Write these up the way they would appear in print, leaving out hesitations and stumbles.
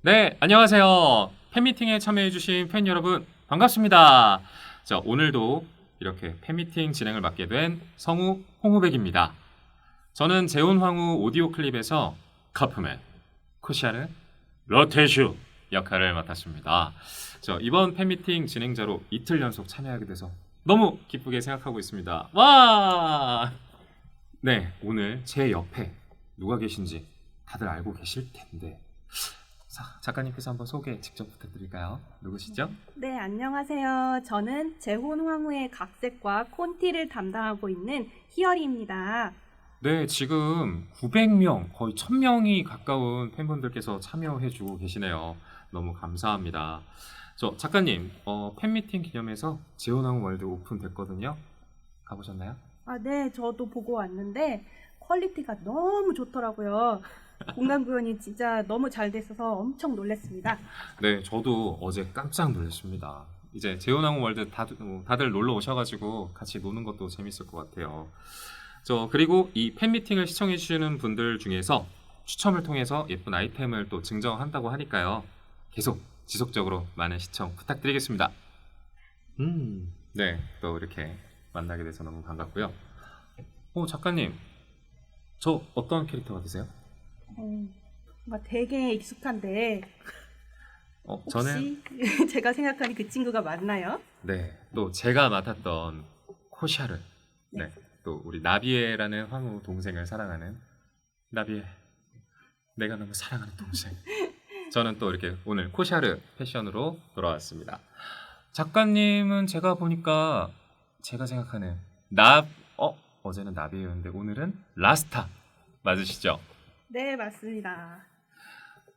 네, 안녕하세요. 팬미팅에 참여해주신 팬 여러분, 반갑습니다. 자, 오늘도 이렇게 팬미팅 진행을 맡게 된 성우 홍우백입니다. 저는 재혼황후 오디오 클립에서 카프맨, 쿠샤르, 러테슈 역할을 맡았습니다. 이번 팬미팅 진행자로 이틀 연속 참여하게 돼서 너무 기쁘게 생각하고 있습니다. 와! 네, 오늘 제 옆에 누가 계신지 다들 알고 계실 텐데 작가님께서 한번 소개 직접 부탁드릴까요? 누구시죠? 네, 안녕하세요. 저는 재혼 황후의 각색과 콘티를 담당하고 있는 희열이입니다. 네, 지금 900명, 거의 1000명이 가까운 팬분들께서 참여해주고 계시네요. 너무 감사합니다. 작가님, 팬미팅 기념해서 재혼왕후 월드 오픈됐거든요. 가보셨나요? 네, 저도 보고 왔는데 퀄리티가 너무 좋더라고요. 공간 구현이 진짜 너무 잘 됐어서 엄청 놀랐습니다. 네, 저도 어제 깜짝 놀랐습니다. 이제 재혼왕후 월드 다들 놀러 오셔가지고 같이 노는 것도 재밌을 것 같아요. 그리고 이 팬미팅을 시청해주시는 분들 중에서 추첨을 통해서 예쁜 아이템을 또 증정한다고 하니까요. 계속 지속적으로 많은 시청 부탁드리겠습니다. 네, 또 이렇게 만나게 돼서 너무 반갑고요. 작가님, 저 어떤 캐릭터 같으세요? 뭔가 되게 익숙한데 저는 혹시 제가 생각하는 그 친구가 맞나요? 네, 또 제가 맡았던 코샤르, 네. 네, 또 우리 나비에라는 황후 동생을 사랑하는 나비에, 내가 너무 사랑하는 동생. 저는 또 이렇게 오늘 코샤르 패션으로 돌아왔습니다. 작가님은 제가 보니까 제가 생각하는 어제는 나비였는데 오늘은 라스타 맞으시죠? 네, 맞습니다.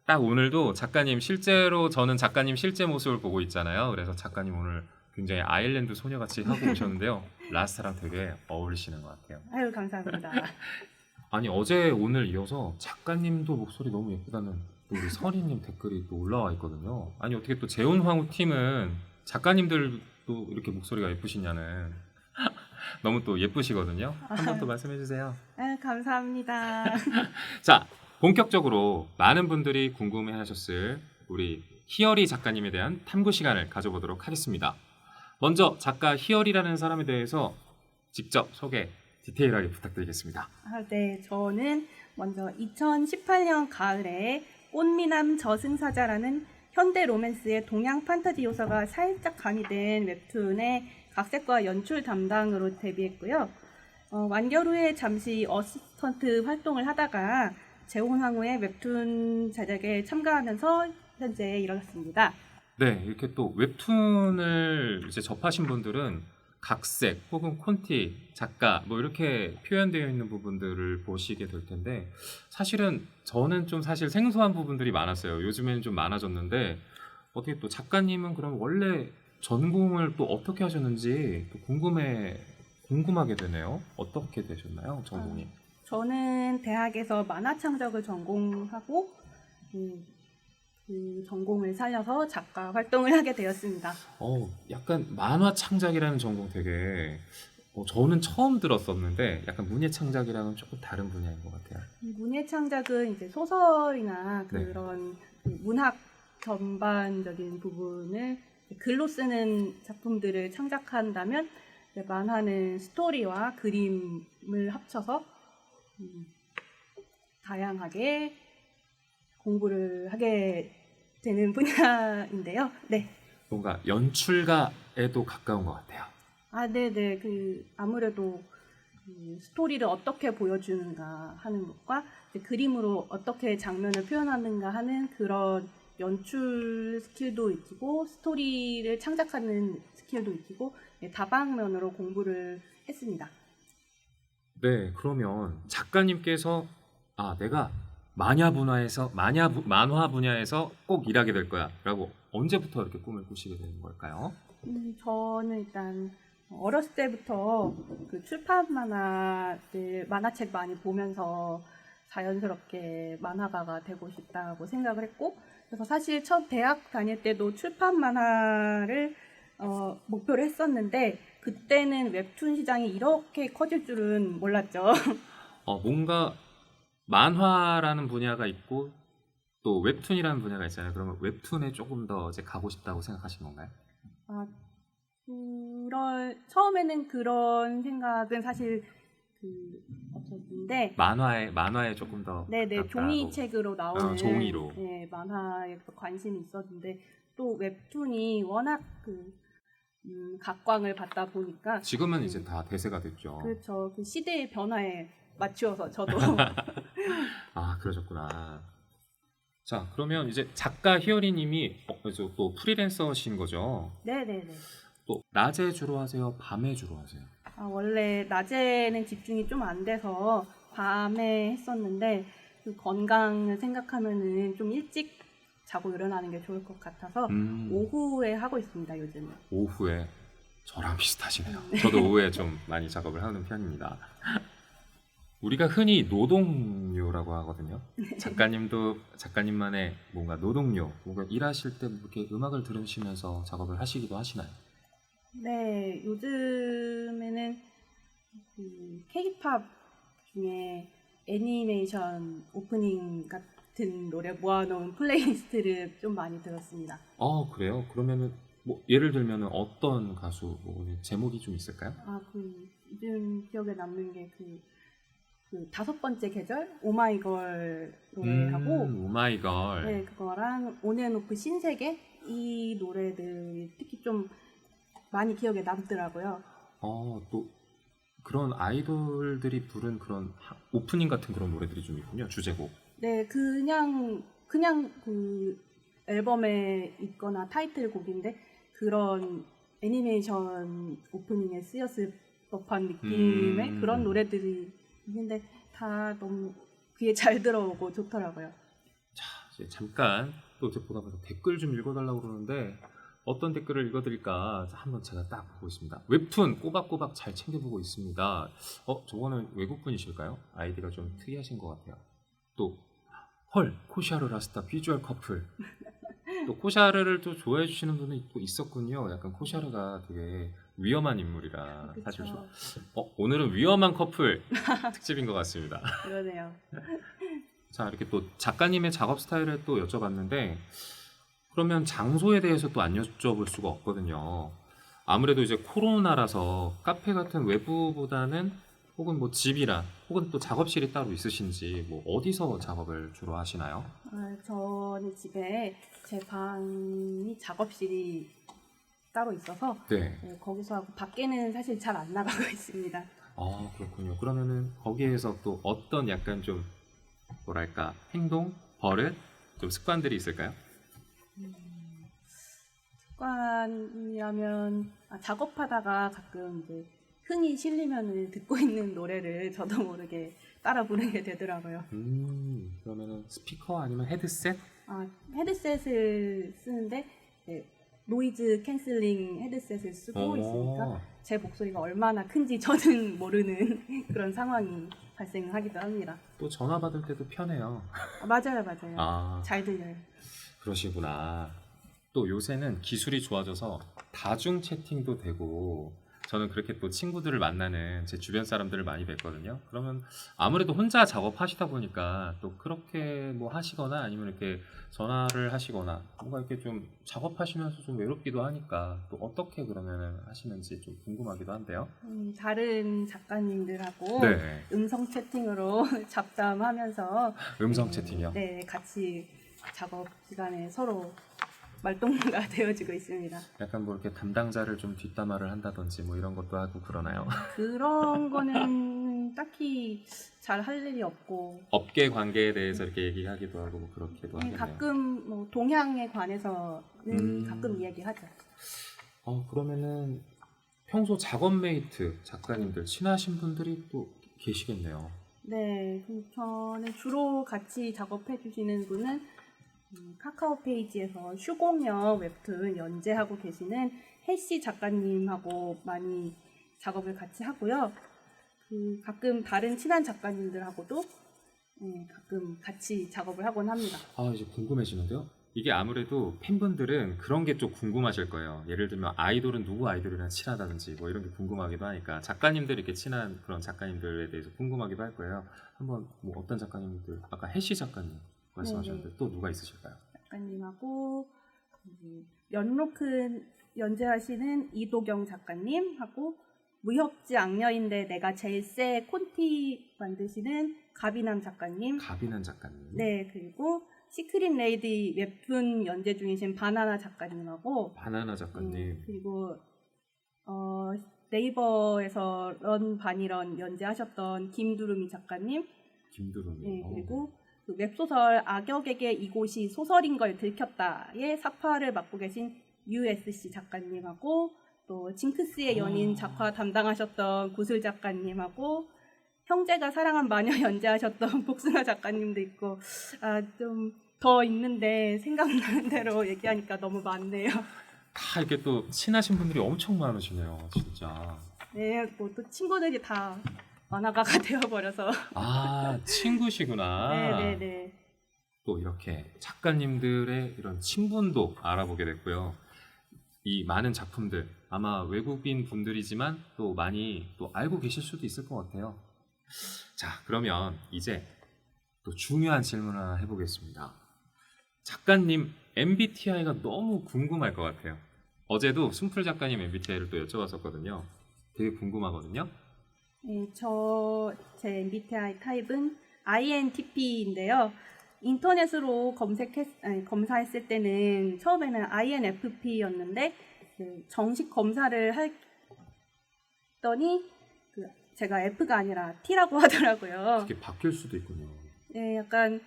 딱 오늘도 작가님 실제로 저는 작가님 실제 모습을 보고 있잖아요. 그래서 작가님 오늘 굉장히 아일랜드 소녀같이 하고 오셨는데요. 라스타랑 되게 어울리시는 것 같아요. 아유, 감사합니다. 아니 어제 오늘 이어서 작가님도 목소리 너무 예쁘다는 또 우리 서리님 댓글이 또 올라와 있거든요. 아니 어떻게 또 재혼황후 팀은 작가님들도 이렇게 목소리가 예쁘시냐는 너무 또 예쁘시거든요. 한 번 또 말씀해 주세요. 아유, 감사합니다. 자, 본격적으로 많은 분들이 궁금해하셨을 우리 희열이 작가님에 대한 탐구 시간을 가져보도록 하겠습니다. 먼저 작가 희열이라는 사람에 대해서 직접 소개 디테일하게 부탁드리겠습니다. 네, 저는 먼저 2018년 가을에 꽃미남 저승사자라는 현대 로맨스의 동양 판타지 요소가 살짝 가미된 웹툰의 각색과 연출 담당으로 데뷔했고요. 완결 후에 잠시 어시스턴트 활동을 하다가 재혼황후의 웹툰 제작에 참가하면서 현재 일어났습니다. 네, 이렇게 또 웹툰을 이제 접하신 분들은 각색 혹은 콘티, 작가 뭐 이렇게 표현되어 있는 부분들을 보시게 될 텐데 사실은 저는 좀 사실 생소한 부분들이 많았어요. 요즘에는 좀 많아졌는데 어떻게 또 작가님은 그럼 원래 전공을 또 어떻게 하셨는지 또 궁금하게 되네요. 어떻게 되셨나요, 전공이? 저는 대학에서 만화 창작을 전공하고 그 전공을 살려서 작가 활동을 하게 되었습니다. 약간 만화 창작이라는 전공 되게 저는 처음 들었었는데 약간 문예 창작이랑은 조금 다른 분야인 것 같아요. 문예 창작은 이제 소설이나 네. 그런 문학 전반적인 부분을 글로 쓰는 작품들을 창작한다면 이제 만화는 스토리와 그림을 합쳐서 다양하게 공부를 하게 되는 분야인데요. 네. 뭔가 연출가에도 가까운 것 같아요. 네네. 아무래도 스토리를 어떻게 보여주는가 하는 것과 이제 그림으로 어떻게 장면을 표현하는가 하는 그런 연출 스킬도 익히고 스토리를 창작하는 스킬도 익히고 다방면으로 공부를 했습니다. 네, 그러면 작가님께서 내가 만화 분야에서 꼭 일하게 될 거야라고 언제부터 이렇게 꿈을 꾸시게 되는 걸까요? 저는 일단 어렸을 때부터 그 출판 만화책 많이 보면서 자연스럽게 만화가가 되고 싶다고 생각을 했고, 그래서 사실 첫 대학 다닐 때도 출판 만화를 목표로 했었는데, 그때는 웹툰 시장이 이렇게 커질 줄은 몰랐죠. 뭔가 만화라는 분야가 있고 또 웹툰이라는 분야가 있잖아요. 그러면 웹툰에 조금 더 이제 가고 싶다고 생각하신 건가요? 아, 처음에는 그런 생각은 사실 없었는데, 만화에 조금 더 네네, 가깝다고. 종이책으로 나오는 종이로. 네, 만화에 관심이 있었는데, 또 웹툰이 워낙 각광을 받다 보니까 지금은 이제 다 대세가 됐죠. 그렇죠. 그 시대의 변화에 맞추어서 저도 아, 그러셨구나. 자, 그러면 이제 작가 희열이님이 이제 또 프리랜서신 거죠? 네네네. 또 낮에 주로 하세요? 밤에 주로 하세요? 원래 낮에는 집중이 좀 안 돼서 밤에 했었는데 그 건강을 생각하면은 좀 일찍 자고 일어나는 게 좋을 것 같아서 오후에 하고 있습니다, 요즘은. 오후에 저랑 비슷하시네요. 저도 오후에 좀 많이 작업을 하는 편입니다. 우리가 흔히 노동요라고 하거든요. 작가님만의 뭔가 노동요, 뭔가 일하실 때 이렇게 음악을 들으시면서 작업을 하시기도 하시나요? 네, 요즘에는 K-팝 중에 애니메이션 오프닝 같은 노래 모아놓은 플레이리스트를 좀 많이 들었습니다. 그래요? 그러면은 뭐 예를 들면은 어떤 가수 뭐 제목이 좀 있을까요? 요즘 기억에 남는 게 다섯 번째 계절 오마이걸 노래하고 오마이걸. 네, 그거랑 온앤오프 신세계 이 노래들 특히 좀 많이 기억에 남더라고요. 또 그런 아이돌들이 부른 그런 오프닝 같은 그런 노래들이 좀 있군요. 주제곡. 네, 그냥 그 앨범에 있거나 타이틀곡인데 그런 애니메이션 오프닝에 쓰였을 법한 느낌의 그런 노래들이 있는데 다 너무 귀에 잘 들어오고 좋더라고요. 자, 이제 잠깐 또 이제 보다 보다 댓글 좀 읽어달라고 그러는데 어떤 댓글을 읽어드릴까 한번 제가 딱 보고 있습니다. 웹툰 꼬박꼬박 잘 챙겨보고 있습니다. 저거는 외국분이실까요? 아이디가 좀 특이하신 것 같아요. 또 헐, 코샤르 라스타 비주얼 커플. 또 코샤르를 또 좋아해 주시는 분이 또 있었군요. 약간 코샤르가 되게 위험한 인물이라 사실 그쵸. 오늘은 위험한 커플 특집인 것 같습니다. 그러네요. 자, 이렇게 또 작가님의 작업 스타일을 또 여쭤봤는데 그러면 장소에 대해서 또 안 여쭤볼 수가 없거든요. 아무래도 이제 코로나라서 카페 같은 외부보다는 혹은 뭐 집이라 혹은 또 작업실이 따로 있으신지 뭐 어디서 작업을 주로 하시나요? 저는 집에 제 방이 작업실이 따로 있어서 네. 거기서 하고 밖에는 사실 잘 안 나가고 있습니다. 그렇군요. 그러면은 거기에서 또 어떤 약간 좀 뭐랄까 행동, 버릇, 좀 습관들이 있을까요? 습관이라면 작업하다가 가끔 이제 흥이 실리면은 듣고 있는 노래를 저도 모르게 따라 부르게 되더라고요. 그러면은 스피커 아니면 헤드셋? 헤드셋을 쓰는데 노이즈 캔슬링 헤드셋을 쓰고 있으니까 제 목소리가 얼마나 큰지 저는 모르는 그런 상황이 발생하기도 합니다. 또 전화 받을 때도 편해요. 맞아요. 잘 들려요. 그러시구나. 또 요새는 기술이 좋아져서 다중 채팅도 되고 저는 그렇게 또 친구들을 만나는 제 주변 사람들을 많이 뵀거든요. 그러면 아무래도 혼자 작업하시다 보니까 또 그렇게 뭐 하시거나 아니면 이렇게 전화를 하시거나 뭔가 이렇게 좀 작업하시면서 좀 외롭기도 하니까 또 어떻게 그러면 하시는지 좀 궁금하기도 한데요. 다른 작가님들하고 네. 음성 채팅으로 잡담하면서 음성 채팅이요? 네, 같이 작업 시간에 서로 말동무가 되어지고 있습니다. 약간 뭐 이렇게 담당자를 좀 뒷담화를 한다든지 뭐 이런 것도 하고 그러나요? 그런 거는 딱히 잘 할 일이 없고 업계 관계에 대해서 이렇게 얘기하기도 하고 뭐 그렇기도 하겠네요. 가끔 뭐 동향에 관해서는 가끔 이야기하죠. 그러면은 평소 작업메이트 작가님들 친하신 분들이 또 계시겠네요. 네, 그럼 저는 주로 같이 작업해 주시는 분은 카카오 페이지에서 슈공녀 웹툰 연재하고 계시는 혜씨 작가님하고 많이 작업을 같이 하고요. 가끔 다른 친한 작가님들하고도 가끔 같이 작업을 하곤 합니다. 이제 궁금해지는데요. 이게 아무래도 팬분들은 그런 게 좀 궁금하실 거예요. 예를 들면 아이돌은 누구 아이돌이랑 친하다든지 뭐 이런 게 궁금하기도 하니까 작가님들 이렇게 친한 그런 작가님들에 대해서 궁금하기도 할 거예요. 한번 뭐 어떤 작가님들 아까 해시 작가님 말씀하셨는데 또 누가 있으실까요? 작가님하고 연로큰 연재하시는 이도경 작가님하고 무협지 악녀인데 내가 제일 세 콘티 만드시는 가비남 작가님. 가비난 작가님. 네, 그리고 시크릿 레이디 웹툰 연재 중이신 바나나 작가님하고 바나나 작가님. 그리고 네이버에서 런 바니런 연재하셨던 김두루미 작가님. 김두루미. 네, 그리고 그 웹소설 악역에게 이곳이 소설인 걸 들켰다의 사파를 맡고 계신 USC 작가님하고 또 징크스의 연인 작화 담당하셨던 구슬 작가님하고 형제가 사랑한 마녀 연재하셨던 복숭아 작가님도 있고 좀 더 있는데 생각나는 대로 얘기하니까 너무 많네요. 다 이렇게 또 친하신 분들이 엄청 많으시네요, 진짜. 네, 뭐 또 친구들이 다 만화가가 되어버려서. 아, 친구시구나. 네네네. 또 이렇게 작가님들의 이런 친분도 알아보게 됐고요. 이 많은 작품들 아마 외국인 분들이지만 또 많이 또 알고 계실 수도 있을 것 같아요. 자, 그러면 이제 또 중요한 질문 하나 해보겠습니다. 작가님 MBTI가 너무 궁금할 것 같아요. 어제도 순풀 작가님 MBTI를 또 여쭤봤었거든요. 되게 궁금하거든요. 네, 제 MBTI 타입은 INTP인데요. 인터넷으로 검사했을 때는 처음에는 INFP였는데 정식 검사를 했더니 제가 F가 아니라 T라고 하더라고요. 그게 바뀔 수도 있군요. 네, 약간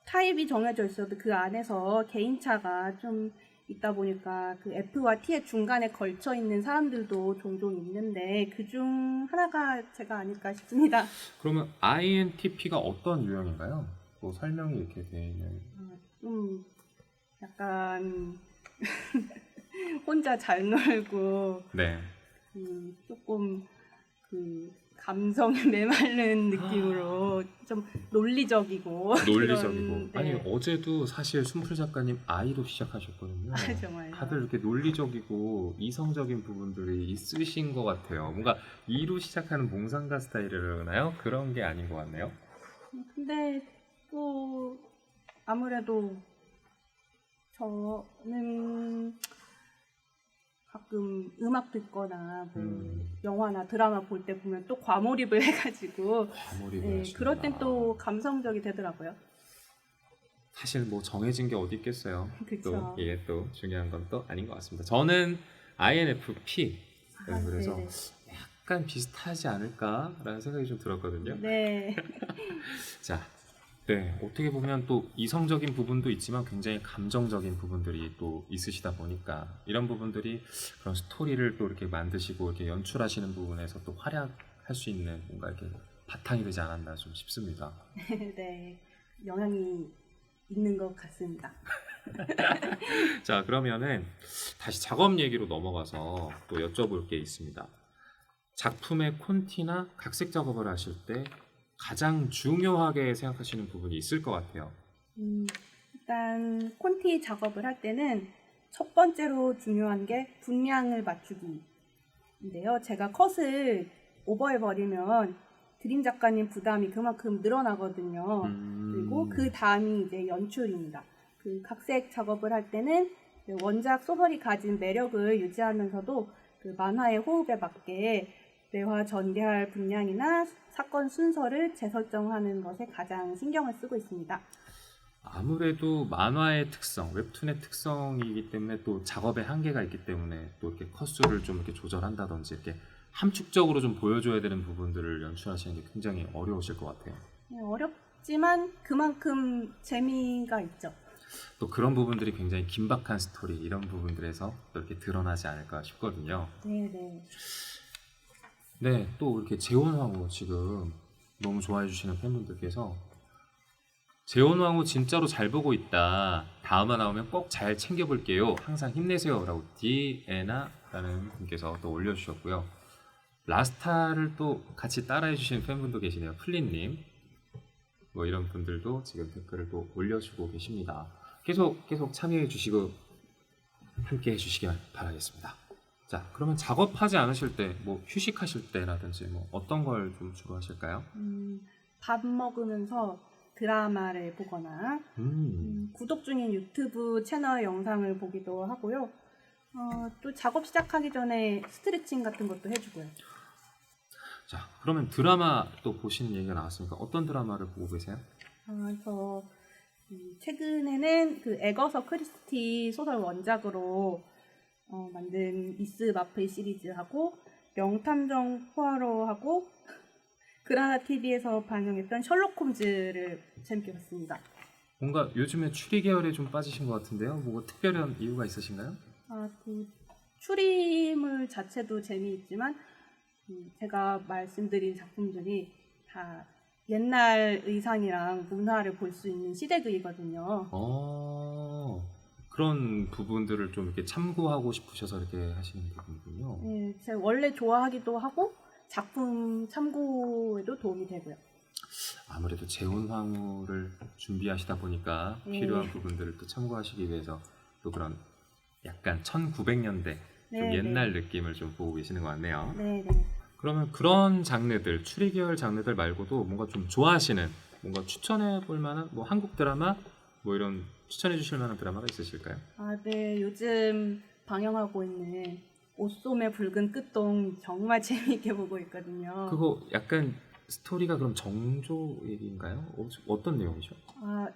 타입이 정해져 있어도 그 안에서 개인차가 좀 있다 보니까 그 F와 T의 중간에 걸쳐 있는 사람들도 종종 있는데 그중 하나가 제가 아닐까 싶습니다. 그러면 INTP가 어떤 유형인가요? 또 설명이 이렇게 되어 있는. 약간 혼자 잘 놀고 네. 조금 감성에 메마른 느낌으로 좀 논리적이고 논리적이고. 그런, 네. 아니 어제도 사실 순풀 작가님 I로 시작하셨거든요. 정말요? 다들 이렇게 논리적이고 이성적인 부분들이 있으신 것 같아요. 뭔가 E로 시작하는 몽상가 스타일을 하나요? 그런 게 아닌 것 같네요. 근데 또 아무래도 저는 가끔 음악 듣거나 영화나 드라마 볼 때 보면 또 과몰입을 해가지고 과몰입을 하시는구나. 그럴 땐 또 감성적이 되더라고요. 사실 뭐 정해진 게 어디 있겠어요. 그쵸. 또 이게 또 중요한 건 또 아닌 것 같습니다. 저는 INFP. 그래서 네네. 약간 비슷하지 않을까라는 생각이 좀 들었거든요. 네. 자, 네, 어떻게 보면 또 이성적인 부분도 있지만 굉장히 감정적인 부분들이 또 있으시다 보니까 이런 부분들이 그런 스토리를 또 이렇게 만드시고 이렇게 연출하시는 부분에서 또 활약할 수 있는 뭔가 이렇게 바탕이 되지 않았나 좀 싶습니다. 네. 영향이 있는 것 같습니다. 자, 그러면은 다시 작업 얘기로 넘어가서 또 여쭤볼 게 있습니다. 작품의 콘티나 각색 작업을 하실 때 가장 중요하게 생각하시는 부분이 있을 것 같아요. 일단 콘티 작업을 할 때는 첫 번째로 중요한 게 분량을 맞추기인데요. 제가 컷을 오버해버리면 드림 작가님 부담이 그만큼 늘어나거든요. 그리고 그 다음이 이제 연출입니다. 그 각색 작업을 할 때는 원작 소설이 가진 매력을 유지하면서도 그 만화의 호흡에 맞게 매화 전개할 분량이나 사건 순서를 재설정하는 것에 가장 신경을 쓰고 있습니다. 아무래도 만화의 특성, 웹툰의 특성이기 때문에 또 작업의 한계가 있기 때문에 또 이렇게 컷수를 좀 이렇게 조절한다든지 이렇게 함축적으로 좀 보여줘야 되는 부분들을 연출하시는 게 굉장히 어려우실 것 같아요. 네, 어렵지만 그만큼 재미가 있죠. 또 그런 부분들이 굉장히 긴박한 스토리 이런 부분들에서 또 이렇게 드러나지 않을까 싶거든요. 네네. 네, 또 이렇게 재혼왕후 지금 너무 좋아해 주시는 팬분들께서 재혼왕후 진짜로 잘 보고 있다. 다음화 나오면 꼭 잘 챙겨볼게요. 항상 힘내세요. 라고 디에나라는 분께서 또 올려주셨고요. 라스타를 또 같이 따라해 주시는 팬분도 계시네요. 플린님. 뭐 이런 분들도 지금 댓글을 또 올려주고 계십니다. 계속 참여해 주시고 함께 해주시길 바라겠습니다. 자, 그러면 작업하지 않으실 때, 뭐 휴식하실 때라든지 뭐 어떤 걸 좀 주로 하실까요? 밥 먹으면서 드라마를 보거나 구독 중인 유튜브 채널 영상을 보기도 하고요. 또 작업 시작하기 전에 스트레칭 같은 것도 해주고요. 자, 그러면 드라마 또 보시는 얘기가 나왔으니까 어떤 드라마를 보고 계세요? 저 최근에는 그 에거서 크리스티 소설 원작으로 만든 미스 마플 시리즈하고 명탐정 포아로하고 그라나 TV에서 방영했던 셜록 홈즈를 재밌게 봤습니다. 뭔가 요즘에 추리 계열에 좀 빠지신 것 같은데요. 뭐가 특별한 이유가 있으신가요? 그 추리물 자체도 재미있지만 제가 말씀드린 작품들이 다 옛날 의상이랑 문화를 볼 수 있는 시대극이거든요. 그런 부분들을 좀 이렇게 참고하고 싶으셔서 이렇게 하시는 부분이군요. 네, 제가 원래 좋아하기도 하고 작품 참고에도 도움이 되고요. 아무래도 재혼황후를 준비하시다 보니까 필요한 부분들을 또 참고하시기 위해서 또 그런 약간 1900년대 좀 네, 옛날 느낌을 좀 보고 계시는 것 같네요. 네. 그러면 그런 장르들, 추리 계열 장르들 말고도 뭔가 좀 좋아하시는, 뭔가 추천해 볼 만한 뭐 한국 드라마 뭐 이런 추천해 주실 만한 드라마가 있으실까요? 네. 요즘 방영하고 있는 옷소매 붉은 끝동 정말 재미있게 보고 있거든요. 그거 약간 스토리가 그럼 정조 얘기인가요? 어떤 내용이죠?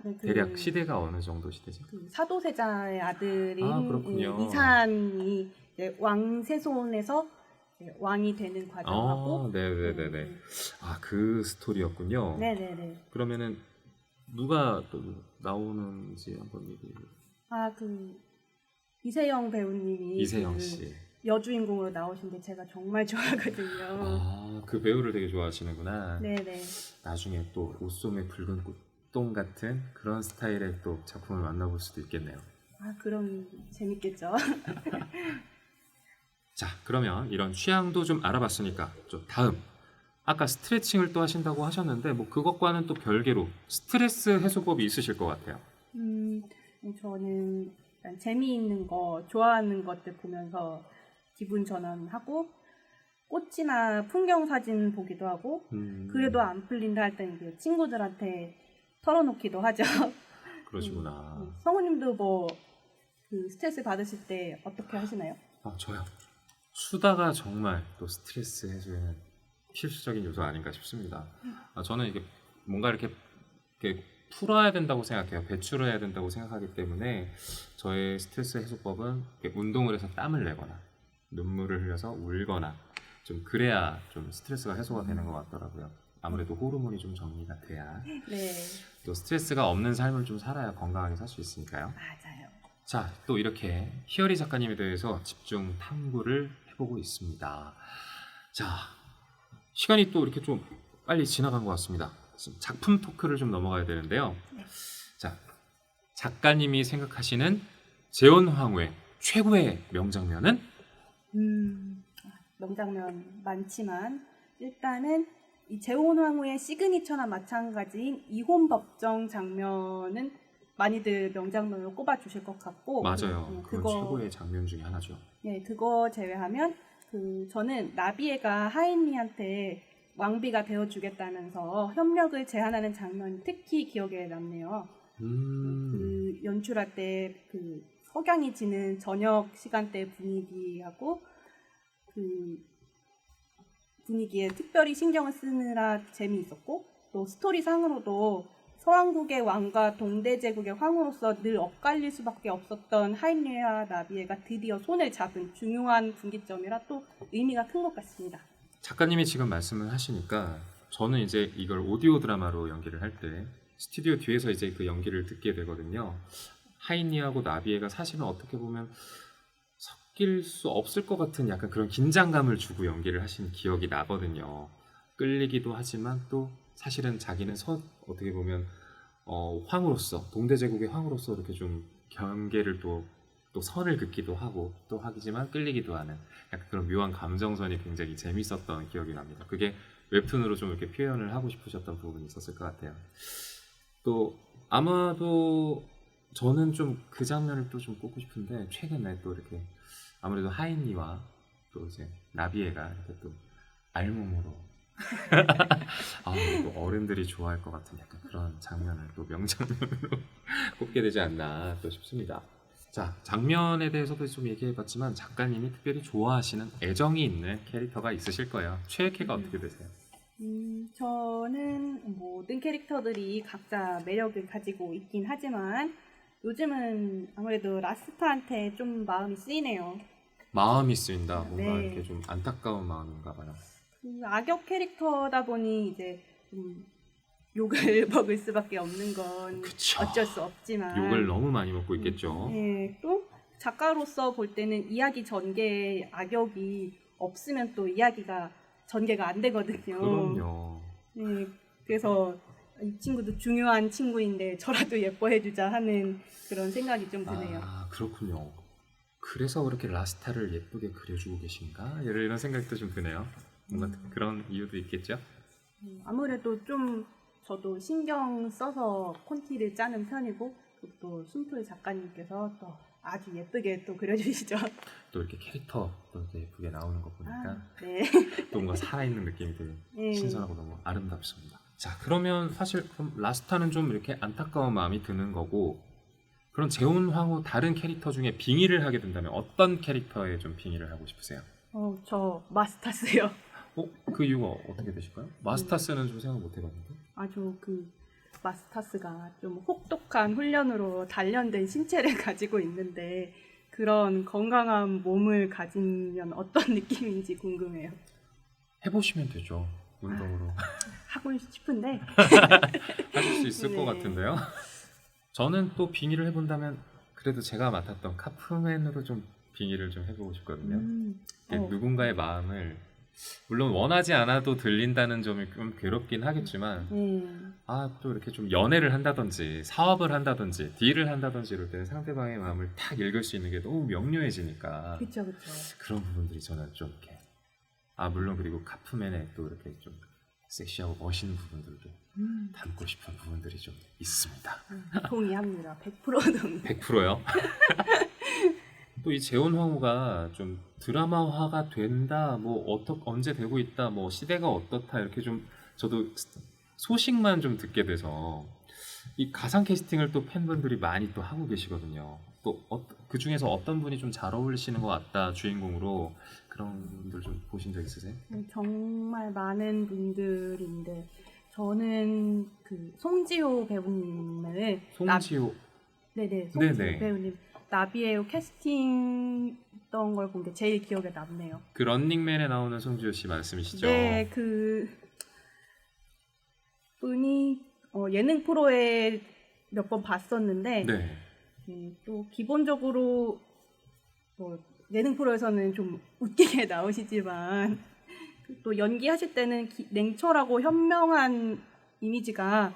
네, 대략 시대가 어느 정도 시대죠? 그 사도세자의 아들인 그렇군요. 이산이 이제 왕세손에서 이제 왕이 되는 과정하고 네네네네. 그 스토리였군요. 네네네. 그러면은 누가 또 나오는지 한번 얘기해. 그 이세영 배우님이 이세영 씨. 여주인공으로 나오신데 제가 정말 좋아하거든요. 그 배우를 되게 좋아하시는구나. 네네. 나중에 또 옷소매 붉은 꽃동 같은 그런 스타일의 또 작품을 만나볼 수도 있겠네요. 그럼 재밌겠죠. 자, 그러면 이런 취향도 좀 알아봤으니까 좀 다음 아까 스트레칭을 또 하신다고 하셨는데 뭐 그것과는 또 별개로 스트레스 해소법이 있으실 것 같아요. 저는 약간 재미있는 거, 좋아하는 것들 보면서 기분 전환하고 꽃이나 풍경 사진 보기도 하고 그래도 안 풀린다 할 때는 친구들한테 털어놓기도 하죠. 그러시구나. 성우님도 뭐 그 스트레스 받으실 때 어떻게 하시나요? 저요. 수다가 정말 또 스트레스 해소에는 필수적인 요소 아닌가 싶습니다. 저는 이게 뭔가 이렇게 풀어야 된다고 생각해요. 배출해야 된다고 생각하기 때문에 저의 스트레스 해소법은 이렇게 운동을 해서 땀을 내거나 눈물을 흘려서 울거나 좀 그래야 좀 스트레스가 해소가 되는 것 같더라고요. 아무래도 호르몬이 좀 정리가 돼야 네. 또 스트레스가 없는 삶을 좀 살아야 건강하게 살 수 있으니까요. 맞아요. 자, 또 이렇게 희열이 작가님에 대해서 집중 탐구를 해보고 있습니다. 자, 시간이 또 이렇게 좀 빨리 지나간 것 같습니다. 지금 작품 토크를 좀 넘어가야 되는데요. 네. 자, 작가님이 생각하시는 재혼황후의 최고의 명장면은? 명장면 많지만 일단은 이 재혼황후의 시그니처나 마찬가지인 이혼 법정 장면은 많이들 명장면으로 꼽아주실 것 같고 맞아요. 그건 최고의 장면 중에 하나죠. 네, 그거 제외하면 저는 나비에가 하인리한테 왕비가 되어주겠다면서 협력을 제안하는 장면이 특히 기억에 남네요. 그 연출할 때 그 석양이 지는 저녁 시간대 분위기하고 그 분위기에 특별히 신경을 쓰느라 재미있었고 또 스토리상으로도 서왕국의 왕과 동대제국의 황후로서 늘 엇갈릴 수밖에 없었던 하인리와 나비에가 드디어 손을 잡은 중요한 분기점이라 또 의미가 큰 것 같습니다. 작가님이 지금 말씀을 하시니까 저는 이제 이걸 오디오 드라마로 연기를 할 때 스튜디오 뒤에서 이제 그 연기를 듣게 되거든요. 하인리하고 나비에가 사실은 어떻게 보면 섞일 수 없을 것 같은 약간 그런 긴장감을 주고 연기를 하신 기억이 나거든요. 끌리기도 하지만 또 사실은 자기는 어떻게 보면 황으로서 동대제국의 황으로서 이렇게 좀 경계를 또 선을 긋기도 하고 또 하지만 끌리기도 하는 약간 그런 묘한 감정선이 굉장히 재밌었던 기억이 납니다. 그게 웹툰으로 좀 이렇게 표현을 하고 싶으셨던 부분이 있었을 것 같아요. 또 아마도 저는 좀 그 장면을 또 좀 꼽고 싶은데 최근에 또 이렇게 아무래도 하인리와 또 이제 나비에가 이렇게 또 알몸으로 아, 이거 어른들이 좋아할 것 같은 약간 그런 장면을 또 명장면으로 꼽게 되지 않나 또 싶습니다. 자, 장면에 대해서도 좀 얘기해봤지만 작가님이 특별히 좋아하시는 애정이 있는 캐릭터가 있으실 거예요. 최애캐가 어떻게 되세요? 저는 모든 캐릭터들이 각자 매력을 가지고 있긴 하지만 요즘은 아무래도 라스타한테 좀 마음이 쓰이네요. 마음이 쓰인다. 뭔가 네. 이렇게 좀 안타까운 마음인가 봐요. 그 악역 캐릭터다 보니 이제 좀 욕을 먹을 수밖에 없는 건 그쵸. 어쩔 수 없지만 욕을 너무 많이 먹고 있겠죠. 네, 또 작가로서 볼 때는 이야기 전개에 악역이 없으면 또 이야기가 전개가 안 되거든요. 그럼요. 네, 그래서 이 친구도 중요한 친구인데 저라도 예뻐해주자 하는 그런 생각이 좀 드네요. 아, 그렇군요. 그래서 그렇게 라스타를 예쁘게 그려주고 계신가? 이런 생각도 좀 드네요. 뭔가 그런 이유도 있겠죠? 아무래도 좀 저도 신경 써서 콘티를 짜는 편이고 또 순풀 작가님께서 또 아주 예쁘게 또 그려주시죠. 또 이렇게 캐릭터 또 이렇게 예쁘게 나오는 거 보니까 아, 네. 또 뭔가 살아있는 느낌이 되게 네. 신선하고 너무 아름답습니다. 자, 그러면 사실 그럼 라스타는 좀 이렇게 안타까운 마음이 드는 거고, 그런 재혼 황후 다른 캐릭터 중에 빙의를 하게 된다면 어떤 캐릭터에 좀 빙의를 하고 싶으세요? 저 마스타스요. 그 이유가 어떻게 되실까요? 마스타스는 좀 생각 못 해봤는데. 아주 그 마스타스가 좀 혹독한 훈련으로 단련된 신체를 가지고 있는데 그런 건강한 몸을 가지면 어떤 느낌인지 궁금해요. 해보시면 되죠. 운동으로 하고 싶은데. 하실 수 있을 것 네. 같은데요. 저는 또 빙의를 해본다면 그래도 제가 맡았던 카프맨으로 좀 빙의를 좀 해보고 싶거든요. 이게 누군가의 마음을 물론 원하지 않아도 들린다는 점이 좀 괴롭긴 하겠지만 또 이렇게 좀 연애를 한다든지 사업을 한다든지 딜을 한다든지 이럴 때는 상대방의 마음을 탁 읽을 수 있는 게 너무 명료해지니까 그쵸. 그런 부분들이 저는 좀 이렇게 물론 그리고 카프맨의 또 이렇게 좀 섹시하고 멋있는 부분들도 담고 싶은 부분들이 좀 있습니다. 동의합니다. 100% 동의. 100%요. 또 이 재혼 황후가 좀 드라마화가 된다, 뭐 언제 되고 있다, 뭐 시대가 어떻다 이렇게 좀 저도 소식만 좀 듣게 돼서 이 가상 캐스팅을 또 팬분들이 많이 또 하고 계시거든요. 또 그 중에서 어떤 분이 좀 잘 어울리시는 것 같다 주인공으로 그런 분들 좀 보신 적 있으세요? 정말 많은 분들인데 저는 그 송지효 배우님을 송지효. 네네, 송지효 네네. 배우님 나비에요 캐스팅 했던 걸 본 게 제일 기억에 남네요. 그 런닝맨에 나오는 송지효 씨 말씀이시죠? 네, 그 분이 예능 프로에 몇 번 봤었는데 네. 또 기본적으로 예능 프로에서는 좀 웃기게 나오시지만 또 연기하실 때는 냉철하고 현명한 이미지가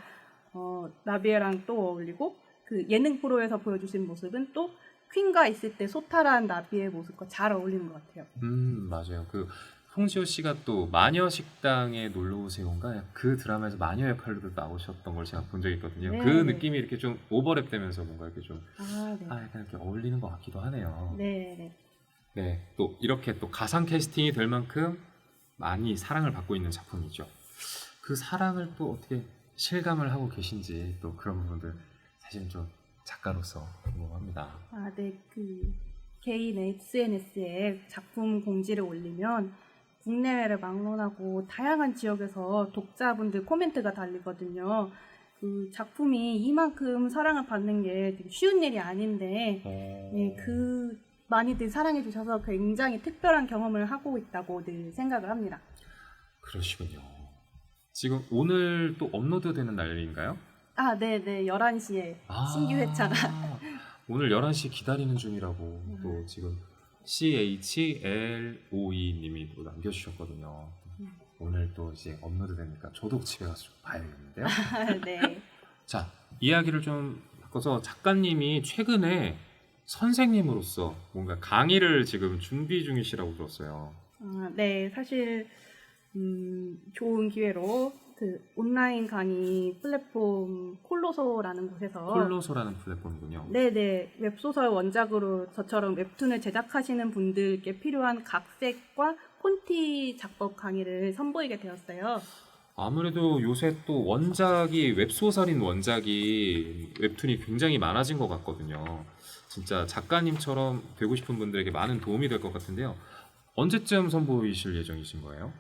나비에랑 또 어울리고 그 예능 프로에서 보여주신 모습은 또 퀸과 있을 때 소탈한 나비의 모습과 잘 어울리는 것 같아요. 맞아요. 그 송지효 씨가 또 마녀 식당에 놀러 오세요인가 그 드라마에서 마녀 역할로도 나오셨던 걸 제가 본 적이 있거든요. 네, 그 네. 느낌이 이렇게 좀 오버랩되면서 뭔가 이렇게 좀 네. 약간 이렇게 어울리는 것 같기도 하네요. 네. 네, 또 이렇게 또 가상 캐스팅이 될 만큼 많이 사랑을 받고 있는 작품이죠. 그 사랑을 또 어떻게 실감을 하고 계신지 또 그런 부분들 사실 좀 작가로서 궁금합니다. 네. 그 개인 SNS에 작품 공지를 올리면 국내외를 막론하고 다양한 지역에서 독자분들 코멘트가 달리거든요. 그 작품이 이만큼 사랑을 받는 게 되게 쉬운 일이 아닌데 그 많이들 사랑해 주셔서 굉장히 특별한 경험을 하고 있다고 늘 생각을 합니다. 그러시군요. 지금 오늘 또 업로드 되는 날인가요? 네네. 11시에 신규 회차가. 오늘 11시 기다리는 중이라고 또 지금 CHLOE 님이 또 남겨주셨거든요. 오늘 또 이제 업로드 되니까 저도 집에 가서 좀 봐야겠는데요. 네. 자, 이야기를 좀 바꿔서 작가님이 최근에 선생님으로서 뭔가 강의를 지금 준비 중이시라고 들었어요. 네. 사실 좋은 기회로 그 온라인 강의 플랫폼 콜로소라는 곳에서 콜로소라는 플랫폼이군요. 네네. 웹소설 원작으로 저처럼 웹툰을 제작하시는 분들께 필요한 각색과 폰티 작법 강의를 선보이게 되었어요. 아무래도 요새 또 원작이 웹소설인 원작이 웹툰이 굉장히 많아진 것 같거든요. 진짜 작가님처럼 되고 싶은 분들에게 많은 도움이 될 것 같은데요. 언제쯤 선보이실 예정이신 거예요?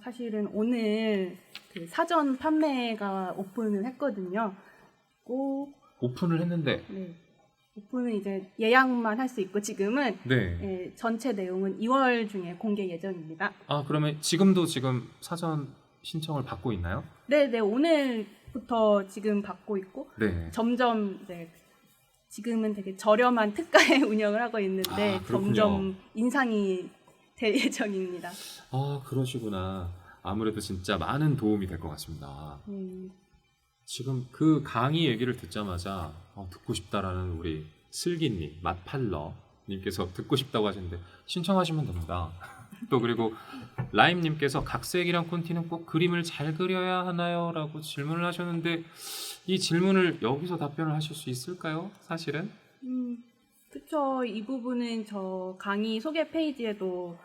사실은 오늘 그 사전 판매가 오픈을 했거든요. 꼭 오픈을 했는데 네. 오픈은 이제 예약만 할 수 있고 지금은 네. 예, 전체 내용은 2월 중에 공개 예정입니다. 그러면 지금도 지금 사전 신청을 받고 있나요? 네, 오늘부터 지금 받고 있고 네. 점점 이제 지금은 되게 저렴한 특가에 운영을 하고 있는데 그렇군요. 점점 인상이 될 예정입니다. 그러시구나. 아무래도 진짜 많은 도움이 될 것 같습니다. 음, 지금 그 강의 얘기를 듣자마자 듣고 싶다라는 우리 슬기님, 맛팔러님께서 듣고 싶다고 하시는데 신청하시면 됩니다. 또 그리고 라임님께서 각색이랑 콘티는 꼭 그림을 잘 그려야 하나요? 라고 질문을 하셨는데 이 질문을 여기서 답변을 하실 수 있을까요? 사실은? 그쵸. 이 부분은 저 강의 소개 페이지에도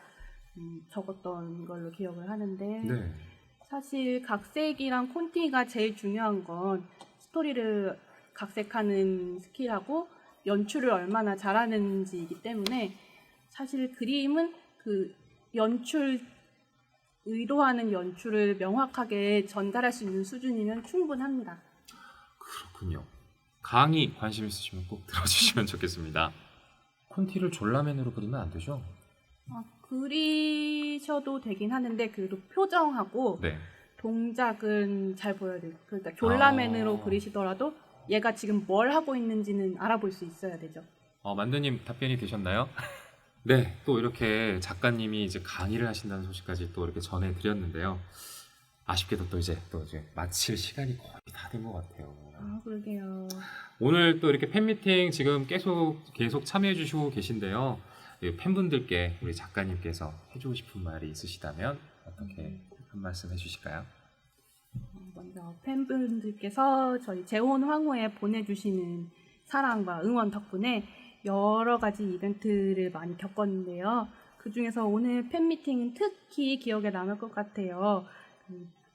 적었던 걸로 기억을 하는데 네. 사실 각색이랑 콘티가 제일 중요한 건 스토리를 각색하는 스킬하고 연출을 얼마나 잘하는지이기 때문에 사실 그림은 그 의도하는 연출을 명확하게 전달할 수 있는 수준이면 충분합니다. 그렇군요. 강의 관심 있으시면 꼭 들어주시면 좋겠습니다. 콘티를 졸라맨으로 그리면 안 되죠? 그리셔도 되긴 하는데 그래도 표정하고 네. 동작은 잘 보여야 돼요. 그러니까 졸라맨으로 그리시더라도 얘가 지금 뭘 하고 있는지는 알아볼 수 있어야 되죠. 만두님 답변이 되셨나요? 네, 또 이렇게 작가님이 이제 강의를 하신다는 소식까지 또 이렇게 전해드렸는데요. 아쉽게도 또 이제 마칠 시간이 거의 다 된 것 같아요. 그러게요. 오늘 또 이렇게 팬미팅 지금 계속 참여해주시고 계신데요. 팬분들께 우리 작가님께서 해주고 싶은 말이 있으시다면 어떻게 한 말씀 해주실까요? 먼저 팬분들께서 저희 재혼 황후에 보내주시는 사랑과 응원 덕분에 여러 가지 이벤트를 많이 겪었는데요. 그 중에서 오늘 팬미팅은 특히 기억에 남을 것 같아요.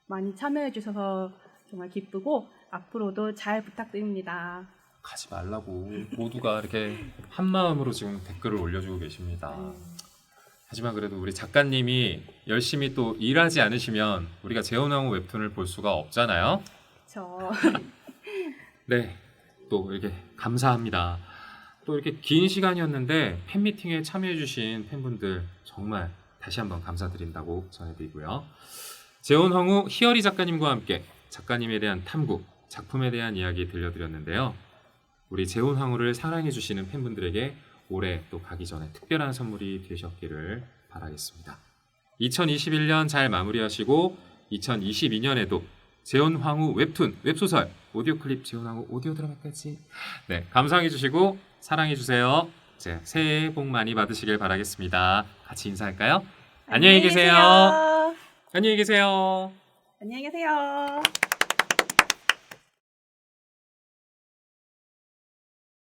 많이 참여해 주셔서 정말 기쁘고 앞으로도 잘 부탁드립니다. 가지 말라고 모두가 이렇게 한 마음으로 지금 댓글을 올려주고 계십니다. 하지만 그래도 우리 작가님이 열심히 또 일하지 않으시면 우리가 재혼왕후 웹툰을 볼 수가 없잖아요. 그렇죠. 네, 또 이렇게 감사합니다. 또 이렇게 긴 시간이었는데 팬미팅에 참여해주신 팬분들 정말 다시 한번 감사드린다고 전해드리고요. 재혼왕후 희열이 작가님과 함께 작가님에 대한 탐구, 작품에 대한 이야기 들려드렸는데요. 우리 재혼왕후를 사랑해주시는 팬분들에게 올해 또 가기 전에 특별한 선물이 되셨기를 바라겠습니다. 2021년 잘 마무리하시고 2022년에도 재혼왕후 웹툰, 웹소설, 오디오 클립 재혼왕후 오디오 드라마까지 감상해주시고 사랑해주세요. 새해 복 많이 받으시길 바라겠습니다. 같이 인사할까요? 안녕히 계세요. 안녕히 계세요. 안녕히 계세요.